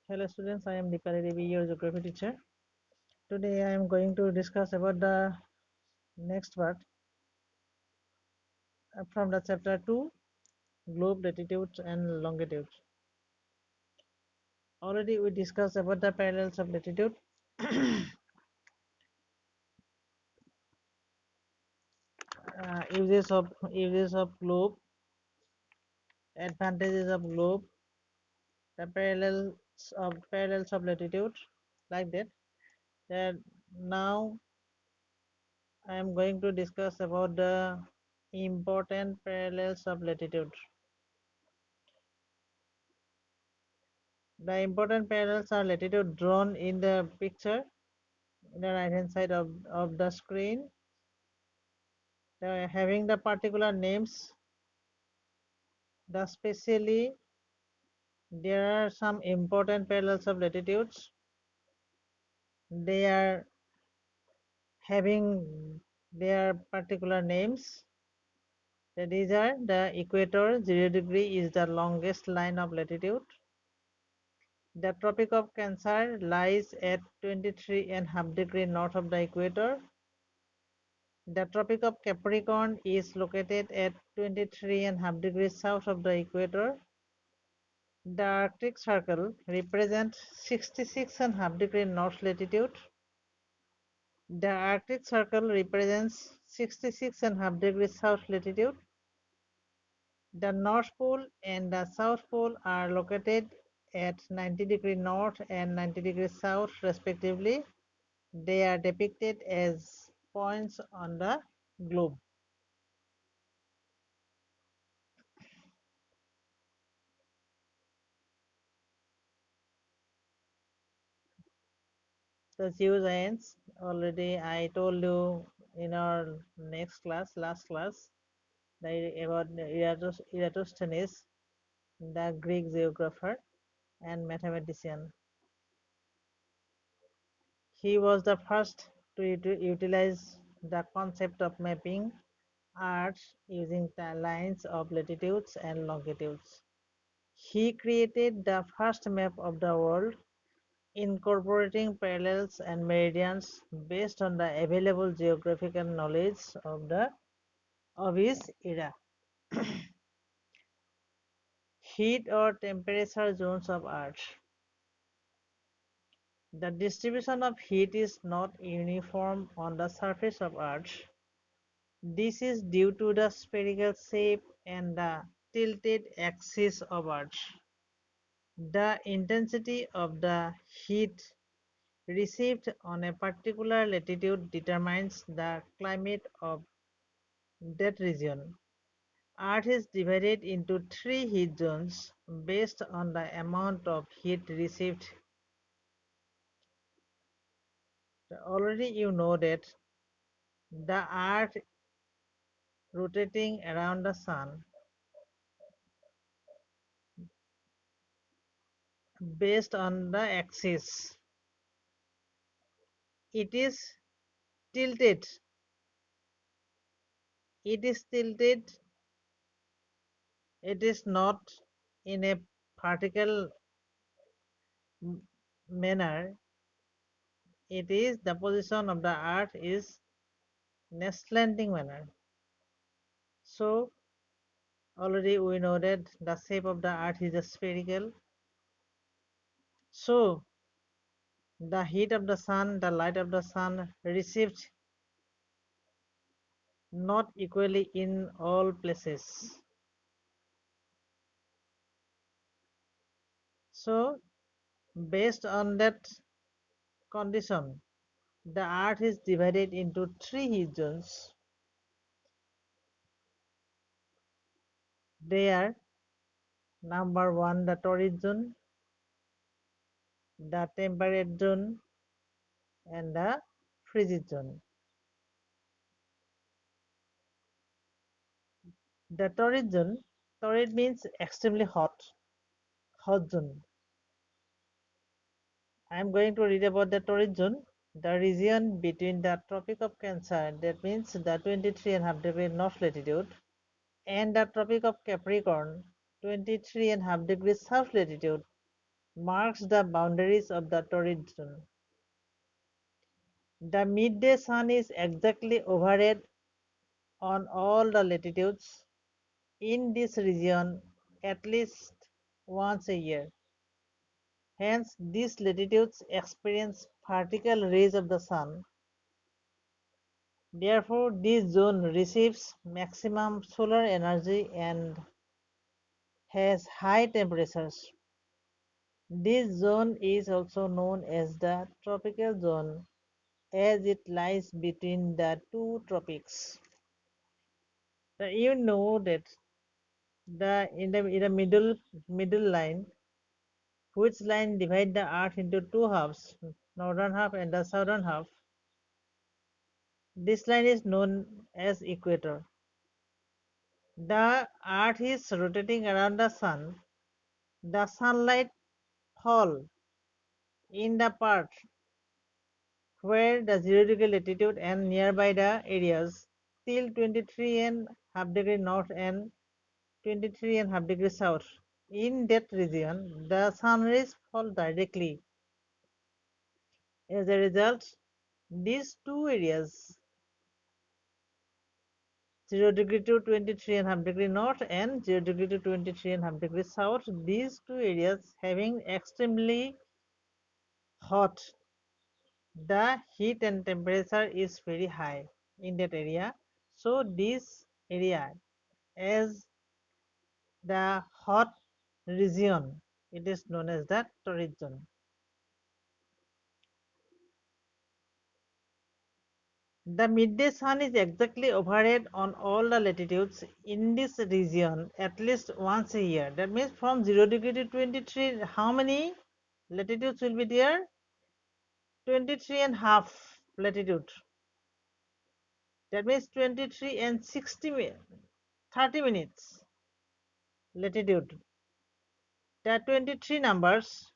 Hello students, I am Dipali Devi, your geography teacher. Today I am going to discuss about the next part from the chapter 2, globe latitude and longitude. Already we discussed about the parallels of latitude, uses of globe, advantages of globe, the parallels of latitude, like that. That now I am going to discuss about the important parallels of latitude. The important parallels are latitude drawn in the picture in the right hand side of the screen. Having the particular names, the specially there are some important parallels of latitudes. They are having their particular names. These are the equator, 0° is the longest line of latitude. The Tropic of Cancer lies at 23.5° north of the equator. The Tropic of Capricorn is located at 23.5° south of the equator. The Arctic Circle represents 66.5° north latitude. The Arctic Circle represents 66.5° south latitude. The North Pole and the South Pole are located at 90° north and 90° south respectively. They are depicted as points on the globe. The geoscience, already I told you in our last class, about Eratosthenes, the Greek geographer and mathematician. He was the first to utilize the concept of mapping Earth using the lines of latitudes and longitudes. He created the first map of the world, incorporating parallels and meridians based on the available geographical knowledge of his era. Heat or temperature zones of Earth. The distribution of heat is not uniform on the surface of Earth. This is due to the spherical shape and the tilted axis of Earth. The intensity of the heat received on a particular latitude determines the climate of that region. Earth is divided into three heat zones based on the amount of heat received. Already you know that the Earth rotating around the Sun based on the axis. It is tilted. It is tilted. It is not in a vertical manner. It is the position of the Earth is in a slanting manner. So already we know that the shape of the Earth is a spherical. So the heat of the sun, the light of the sun received not equally in all places. So based on that condition, the Earth is divided into three heat zones. They are number one, the torrid zone, the temperate zone, and the frigid zone. The torrid means extremely hot zone. I am going to read about the torrid zone, the region between the Tropic of Cancer, that means the 23.5° north latitude, and the Tropic of Capricorn, 23.5° south latitude. marks the boundaries of the torrid zone. The midday sun is exactly overhead on all the latitudes in this region at least once a year. Hence, these latitudes experience vertical rays of the sun. Therefore, this zone receives maximum solar energy and has high temperatures. This zone is also known as the tropical zone as it lies between the two tropics. So you know that in the middle line, which line divide the earth into two halves, northern half and the southern half. This line is known as equator. The earth is rotating around the sun. The sunlight fall in the part where the 0 degree latitude and nearby the areas till 23 and half degree north and 23 and half degree south. In that region, the sun rays fall directly. As a result, these two areas, 0 degree to 23 and half degree north and 0 degree to 23 and half degree south, these two areas having extremely hot. The heat and temperature is very high in that area. So this area as the hot region, it is known as the torrid zone. The midday sun is exactly overhead on all the latitudes in this region at least once a year. That means from 0 degree to 23, how many latitudes will be there? 23 and half latitude. That means 23 and 30 minutes latitude. The 23 numbers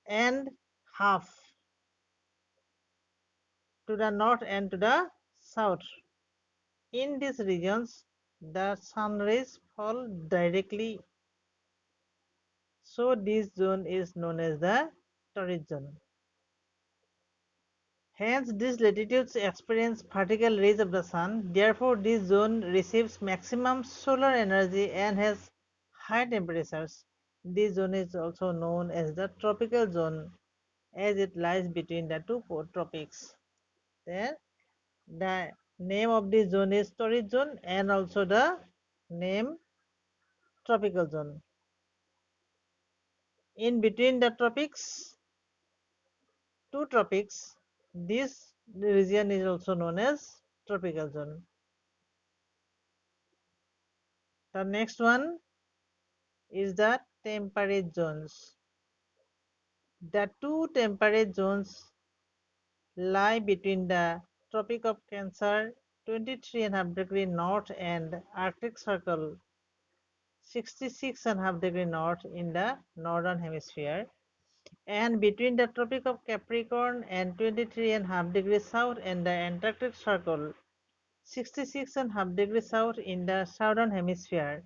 and half to the north and to the south. In these regions, the sun rays fall directly. So this zone is known as the torrid zone. Hence, these latitudes experience vertical rays of the sun. Therefore, this zone receives maximum solar energy and has high temperatures. This zone is also known as the tropical zone as it lies between the two tropics. Then the name of this zone is torrid zone and also the name tropical zone. In between the tropics, two tropics, this region is also known as tropical zone. The next one is the temperate zones. The two temperate zones lie between the Tropic of Cancer 23 and half degree north and Arctic Circle 66 and half degree north in the northern hemisphere, and between the Tropic of Capricorn and 23 and half degree south and the Antarctic Circle 66 and half degree south in the southern hemisphere.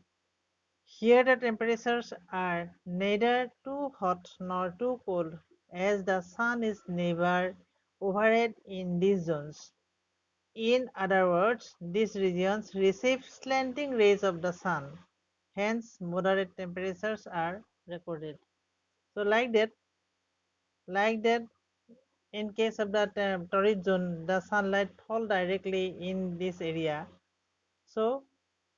Here the temperatures are neither too hot nor too cold as the sun is never overhead in these zones. In other words, these regions receive slanting rays of the sun. Hence, moderate temperatures are recorded. So, like that, in case of the torrid zone, the sunlight fall directly in this area. So,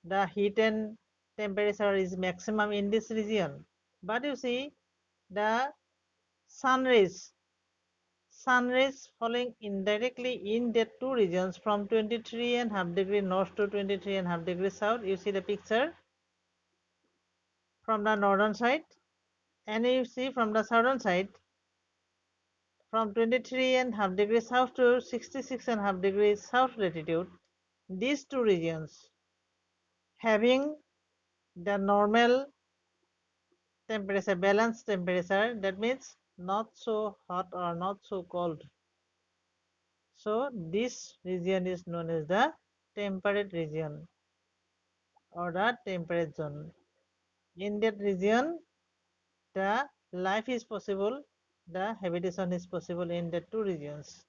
the heat and temperature is maximum in this region. But you see, the sun rays, sun rays falling indirectly in the two regions from 23 and half degree north to 23 and half degree south. You see the picture from the northern side, and you see from the southern side from 23 and half degree south to 66 and half degree south latitude. These two regions having the normal temperature, balanced temperature, that means not so hot or not so cold. So this region is known as the temperate region or the temperate zone. In that region, The life is possible, the habitation is possible in the two regions.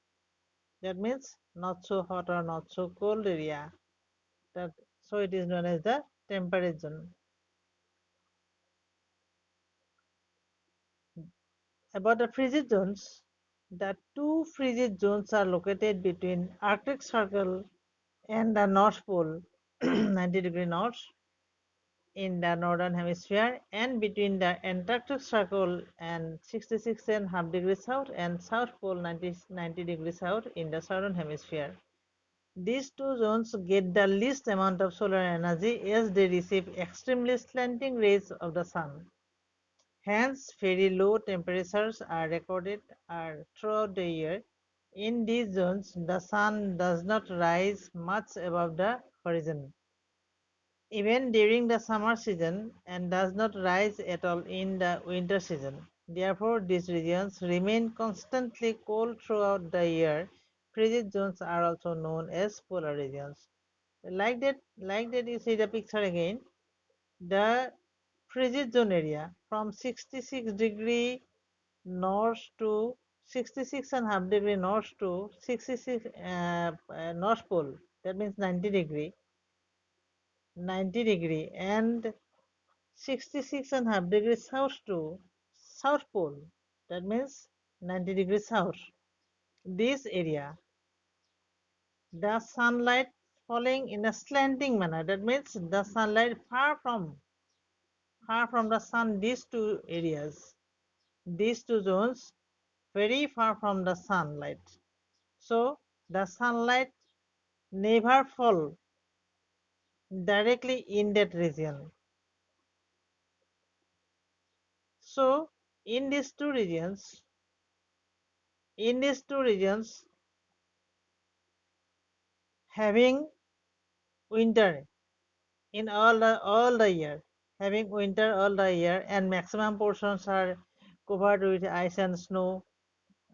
That means not so hot or not so cold area. That so it is known as the temperate zone. About the frigid zones, the two frigid zones are located between Arctic Circle and the North Pole, 90° north in the northern hemisphere, and between the Antarctic Circle and 66.5° south and South Pole 90° south in the southern hemisphere. These two zones get the least amount of solar energy as they receive extremely slanting rays of the sun. Hence, very low temperatures are recorded throughout the year. In these zones, the sun does not rise much above the horizon, even during the summer season, and does not rise at all in the winter season. Therefore, these regions remain constantly cold throughout the year. Frigid zones are also known as polar regions. Like that, you see the picture again. The frigid zone area from 66° north to 66.5° north to 66 North Pole. That means 90 degree, and 66.5° south to South Pole. That means 90 degrees south. This area, the sunlight falling in a slanting manner. That means the sunlight far from the sun. These two areas, these two zones, very far from the sunlight. So the sunlight never fall directly in that region. So in these two regions, in these two regions, having winter in all the year, having winter all the year, and maximum portions are covered with ice and snow,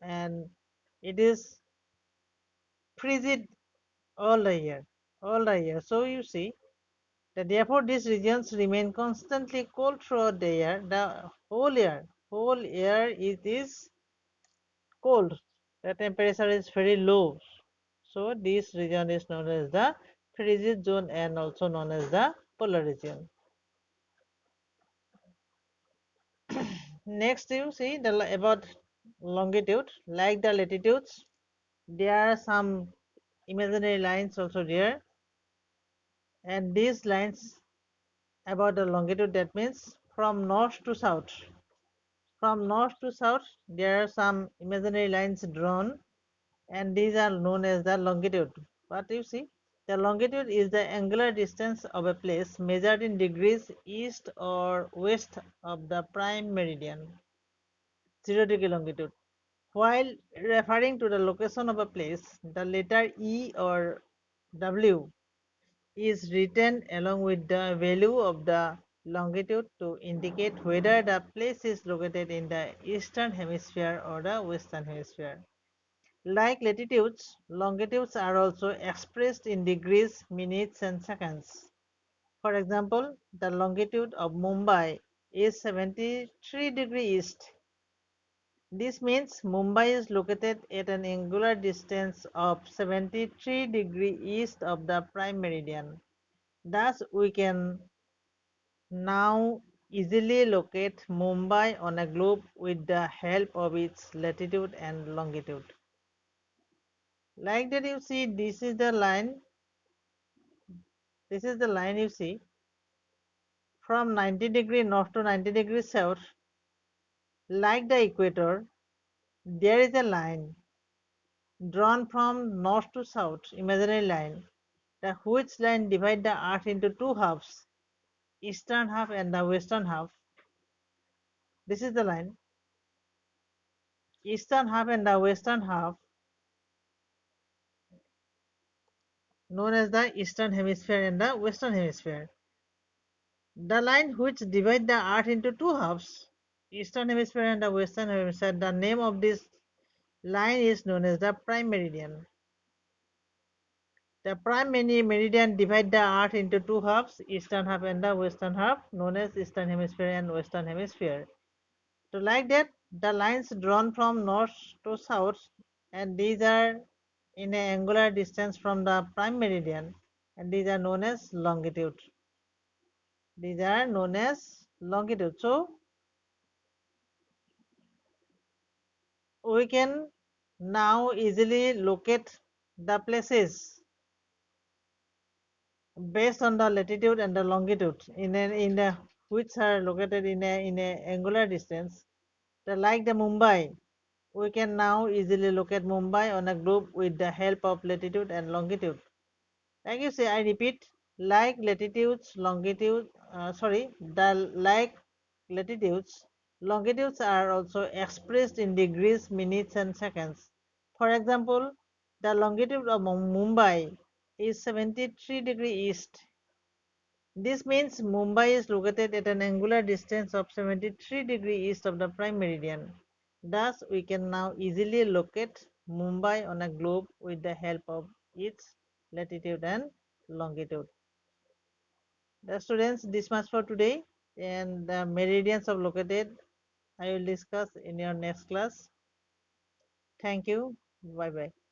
and it is frigid all the year. So you see that therefore these regions remain constantly cold throughout the year. The whole year it is cold. The temperature is very low. So this region is known as the frigid zone and also known as the polar region. Next, you see about longitude, like the latitudes. There are some imaginary lines also there, and these lines about the longitude, that means from north to south. From north to south, there are some imaginary lines drawn, and these are known as the longitude. But you see, the longitude is the angular distance of a place measured in degrees east or west of the prime meridian, 0° longitude. While referring to the location of a place, the letter E or W is written along with the value of the longitude to indicate whether the place is located in the eastern hemisphere or the western hemisphere. Like latitudes, longitudes are also expressed in degrees, minutes, and seconds. For example, the longitude of Mumbai is 73° east. This means Mumbai is located at an angular distance of 73° east of the prime meridian. Thus, we can now easily locate Mumbai on a globe with the help of its latitude and longitude. Like that, you see, this is the line you see from 90° north to 90° south. Like the equator, there is a line drawn from north to south, imaginary line, the which line divide the earth into two halves, eastern half and the western half. This is the line, eastern half and the western half, known as the eastern hemisphere and the western hemisphere. The line which divide the earth into two halves, eastern hemisphere and the western hemisphere, the name of this line is known as the prime meridian. The prime meridian divide the earth into two halves, eastern half and the western half, known as eastern hemisphere and western hemisphere. So like that, the lines drawn from north to south, and these are in an angular distance from the prime meridian, and these are known as longitude. These are known as longitude. So we can now easily locate the places based on the latitude and the longitude in a which are located in a angular distance. Like the Mumbai, we can now easily locate Mumbai on a globe with the help of latitude and longitude. Like you say, I repeat, like latitudes, longitude, like latitudes, longitudes are also expressed in degrees, minutes, and seconds. For example, the longitude of Mumbai is 73 degrees east. This means Mumbai is located at an angular distance of 73 degrees east of the prime meridian. Thus, we can now easily locate Mumbai on a globe with the help of its latitude and longitude. The students, this much for today, and the meridians of located I will discuss in your next class. Thank you. Bye bye.